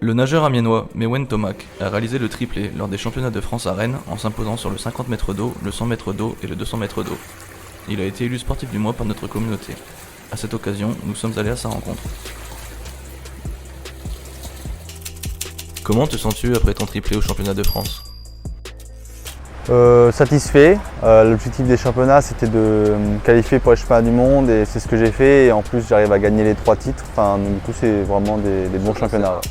Le nageur amiénois Mewen Tomac a réalisé le triplé lors des championnats de France à Rennes en s'imposant sur le 50 mètres d'eau, le 100 mètres d'eau et le 200 mètres d'eau. Il a été élu sportif du mois par notre communauté. À cette occasion, nous sommes allés à sa rencontre. Comment te sens-tu après ton triplé au championnat de France ? Satisfait. L'objectif des championnats c'était de me qualifier pour les championnats du monde et c'est ce que j'ai fait et en plus j'arrive à gagner les 3 titres. Donc, du coup c'est vraiment des bons championnats.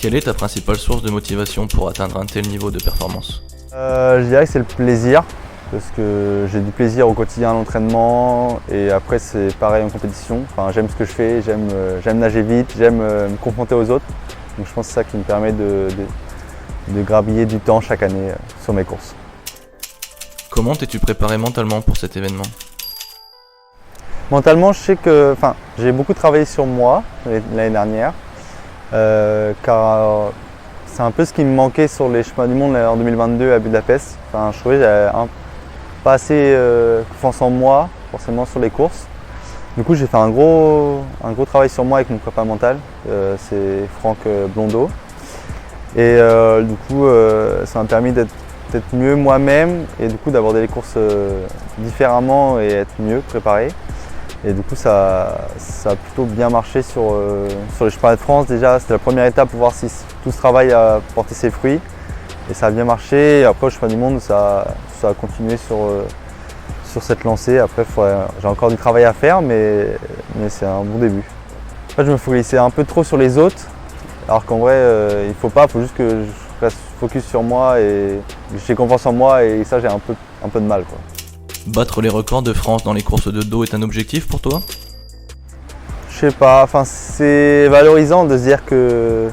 Quelle est ta principale source de motivation pour atteindre un tel niveau de performance ? Je dirais que c'est le plaisir parce que j'ai du plaisir au quotidien à l'entraînement et après c'est pareil en compétition. J'aime ce que je fais, j'aime nager vite, j'aime me confronter aux autres. Donc je pense que c'est ça qui me permet de grappiller du temps chaque année sur mes courses. Comment t'es-tu préparé mentalement pour cet événement ? Mentalement, je sais que j'ai beaucoup travaillé sur moi l'année dernière, car c'est un peu ce qui me manquait sur les championnats du monde en 2022 à Budapest. Je trouvais que j'avais pas assez confiance en moi, forcément sur les courses. Du coup, j'ai fait un gros travail sur moi avec mon prépa mental, c'est Franck Blondeau. Et du coup, ça m'a permis d'être mieux moi-même et du coup d'aborder les courses différemment et être mieux préparé. Et du coup ça a plutôt bien marché sur les championnats de France. Déjà c'était la première étape pour voir si tout ce travail a porté ses fruits et ça a bien marché. Et après au championnat du monde ça a continué sur cette lancée. Après j'ai encore du travail à faire mais c'est un bon début. En fait, je me focalisais un peu trop sur les autres alors qu'en vrai il faut juste que je reste focus sur moi et j'ai confiance en moi et ça j'ai un peu de mal, quoi. Battre les records de France dans les courses de dos est un objectif pour toi ? Je sais pas, c'est valorisant de se dire que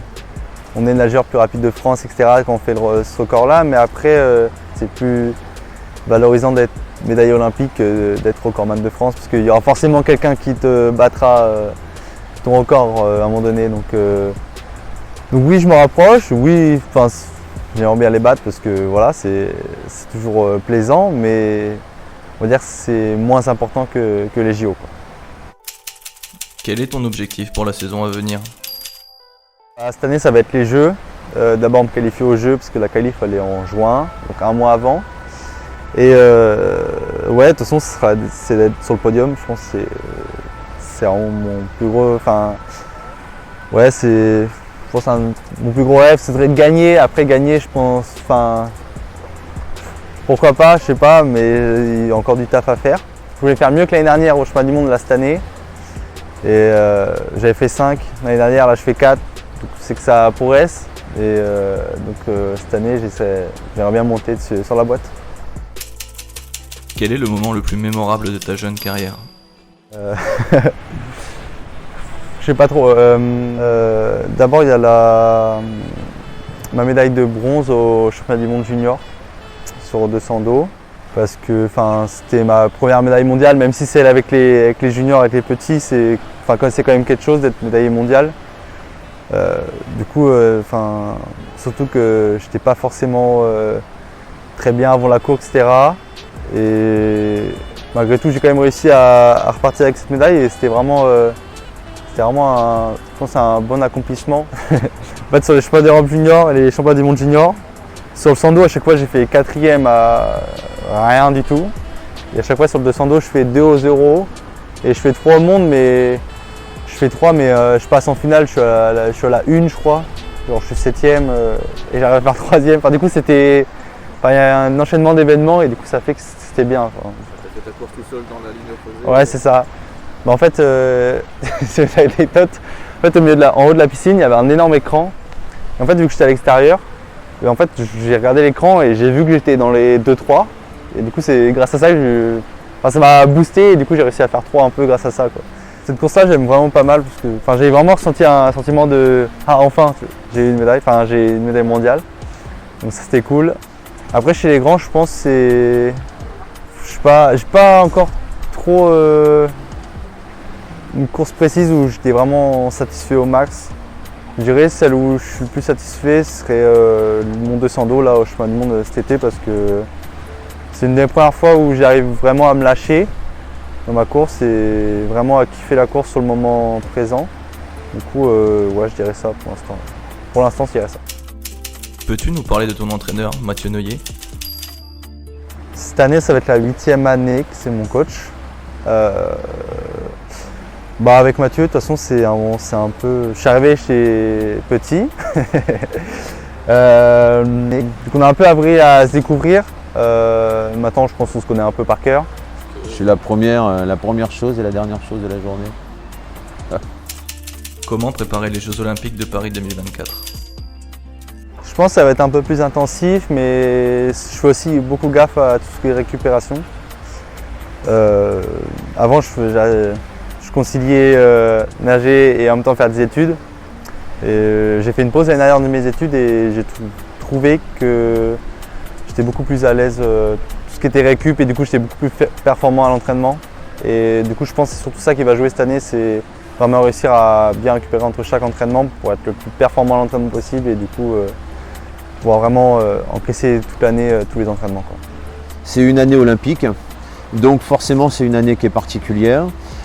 on est le nageur plus rapide de France, etc. quand on fait ce record-là, mais après c'est plus valorisant d'être médaillé olympique que d'être recordman de France parce qu'il y aura forcément quelqu'un qui te battra ton record à un moment donné. Donc oui, je me rapproche, oui, j'aimerais bien les battre parce que voilà, c'est toujours plaisant, mais on va dire que c'est moins important que les JO, quoi. Quel est ton objectif pour la saison à venir ? Cette année, ça va être les Jeux. D'abord me qualifier aux Jeux parce que la qualif elle est en juin, donc un mois avant. Et ouais, de toute façon, c'est d'être sur le podium. Je pense que c'est vraiment mon plus gros. Ouais, mon plus gros rêve, ce serait de gagner. Après gagner, je pense, pourquoi pas, je sais pas, mais il y a encore du taf à faire. Je voulais faire mieux que l'année dernière au championnat du monde là cette année. Et j'avais fait 5 l'année dernière, là je fais 4. Donc c'est que ça progresse. Et cette année, j'aimerais bien monter sur la boîte. Quel est le moment le plus mémorable de ta jeune carrière ? Je sais pas trop. D'abord, il y a ma médaille de bronze au championnat du monde junior sur 200 dos. Parce que c'était ma première médaille mondiale, même si c'est avec les juniors, avec les petits, c'est quand même quelque chose d'être médaillé mondial. Du coup, surtout que j'étais pas forcément très bien avant la course, etc. Et malgré tout, j'ai quand même réussi à repartir avec cette médaille et c'était vraiment je pense un bon accomplissement. En fait, sur les championnats d'Europe junior et les championnats du monde junior, sur le 100 dos, à chaque fois j'ai fait 4e à rien du tout. Et à chaque fois sur le 200 dos, je fais 2 aux euros et je fais 3 au monde, mais je passe en finale, je suis à la 1 je crois. Genre je suis 7e et j'arrive à faire 3e. Du coup il y a un enchaînement d'événements et du coup ça fait que c'était bien. Tu as fait ta course tout seul dans la ligne opposée ? Ouais, c'est ça. Mais en fait, c'est une anecdote. En fait, en haut de la piscine, il y avait un énorme écran. Et en fait, vu que j'étais à l'extérieur, en fait, j'ai regardé l'écran et j'ai vu que j'étais dans les 2-3. Et du coup, c'est grâce à ça que ça m'a boosté et du coup, j'ai réussi à faire 3 un peu grâce à ça, quoi. Cette course-là, j'aime vraiment pas mal parce que j'ai vraiment ressenti un sentiment de « Ah, enfin, j'ai une médaille mondiale ». Donc ça, c'était cool. Après, chez les grands, je pense que c'est... j'ai pas encore trop... une course précise où j'étais vraiment satisfait au max. Je dirais celle où je suis le plus satisfait ce serait mon 200 dos là au championnat du monde cet été parce que c'est une des premières fois où j'arrive vraiment à me lâcher dans ma course et vraiment à kiffer la course sur le moment présent. Du coup, ouais, je dirais ça pour l'instant. pour l'instant, je dirais ça. Peux-tu nous parler de ton entraîneur, Mathieu Neuillet? Cette année, ça va être la 8e année que c'est mon coach. Avec Mathieu, de toute façon, c'est un peu. Je suis arrivé chez petit. Donc on a un peu appris à se découvrir. Maintenant, je pense qu'on se connaît un peu par cœur. Je suis la première chose et la dernière chose de la journée. Comment préparer les Jeux Olympiques de Paris 2024? Je pense que ça va être un peu plus intensif, mais je fais aussi beaucoup gaffe à tout ce qui est récupération. Avant, je conciliais nager et en même temps faire des études. J'ai fait une pause l'année dernière de mes études et j'ai trouvé que j'étais beaucoup plus à l'aise tout ce qui était récup et du coup j'étais beaucoup plus performant à l'entraînement. Et du coup je pense que c'est surtout ça qui va jouer cette année, c'est vraiment réussir à bien récupérer entre chaque entraînement pour être le plus performant à l'entraînement possible et du coup pouvoir vraiment encaisser toute l'année tous les entraînements, quoi. C'est une année olympique, donc forcément c'est une année qui est particulière.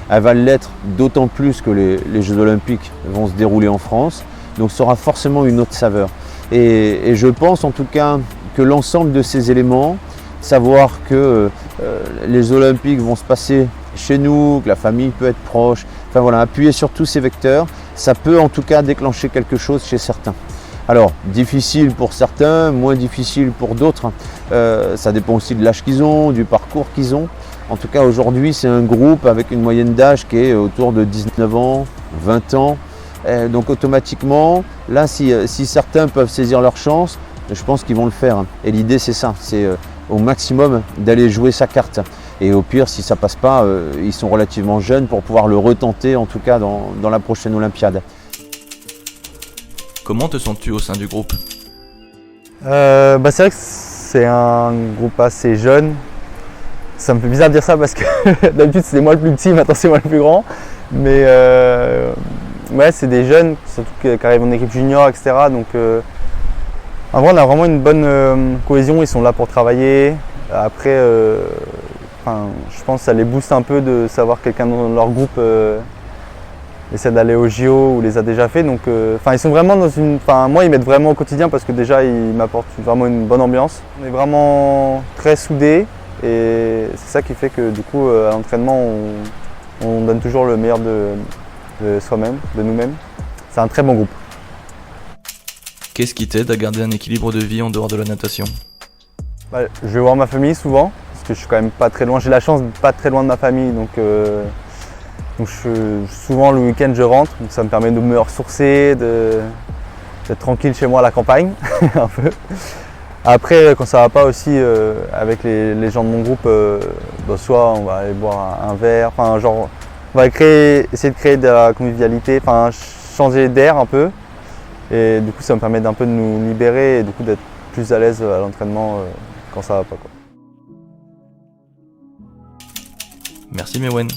Elle va l'être d'autant plus que les Jeux Olympiques vont se dérouler en France, donc ça aura forcément une autre saveur. Et je pense en tout cas que l'ensemble de ces éléments, savoir que les Olympiques vont se passer chez nous, que la famille peut être proche, enfin voilà, appuyer sur tous ces vecteurs, ça peut en tout cas déclencher quelque chose chez certains. Alors, difficile pour certains, moins difficile pour d'autres. Ça dépend aussi de l'âge qu'ils ont, du parcours qu'ils ont. En tout cas, aujourd'hui, c'est un groupe avec une moyenne d'âge qui est autour de 19 ans, 20 ans. Donc automatiquement, là, si certains peuvent saisir leur chance, je pense qu'ils vont le faire. Et l'idée, c'est ça, c'est au maximum d'aller jouer sa carte. Et au pire, si ça passe pas, ils sont relativement jeunes pour pouvoir le retenter, en tout cas dans la prochaine Olympiade. Comment te sens-tu au sein du groupe? C'est vrai que c'est un groupe assez jeune. Ça me fait bizarre de dire ça parce que d'habitude c'était moi le plus petit, maintenant c'est moi le plus grand. Mais ouais, c'est des jeunes, surtout qui arrivent en équipe junior, etc. Donc en vrai, on a vraiment une bonne cohésion, ils sont là pour travailler. Après, je pense que ça les booste un peu de savoir que quelqu'un dans leur groupe essaie d'aller au JO ou les a déjà fait. Donc ils sont vraiment dans une. Moi, ils m'aident vraiment au quotidien parce que déjà, ils m'apportent vraiment une bonne ambiance. On est vraiment très soudés. Et c'est ça qui fait que du coup à l'entraînement on donne toujours le meilleur de soi-même, de nous-mêmes. C'est un très bon groupe. Qu'est-ce qui t'aide à garder un équilibre de vie en dehors de la natation? Je vais voir ma famille souvent, parce que je suis quand même pas très loin. J'ai la chance d'être pas très loin de ma famille, donc souvent le week-end je rentre, donc ça me permet de me ressourcer, d'être tranquille chez moi à la campagne un peu. Après, quand ça va pas aussi, avec les gens de mon groupe, soit on va aller boire un verre, on va essayer de créer de la convivialité, changer d'air un peu. Et du coup, ça me permet d'un peu de nous libérer et du coup d'être plus à l'aise à l'entraînement quand ça va pas, quoi. Merci Mewen.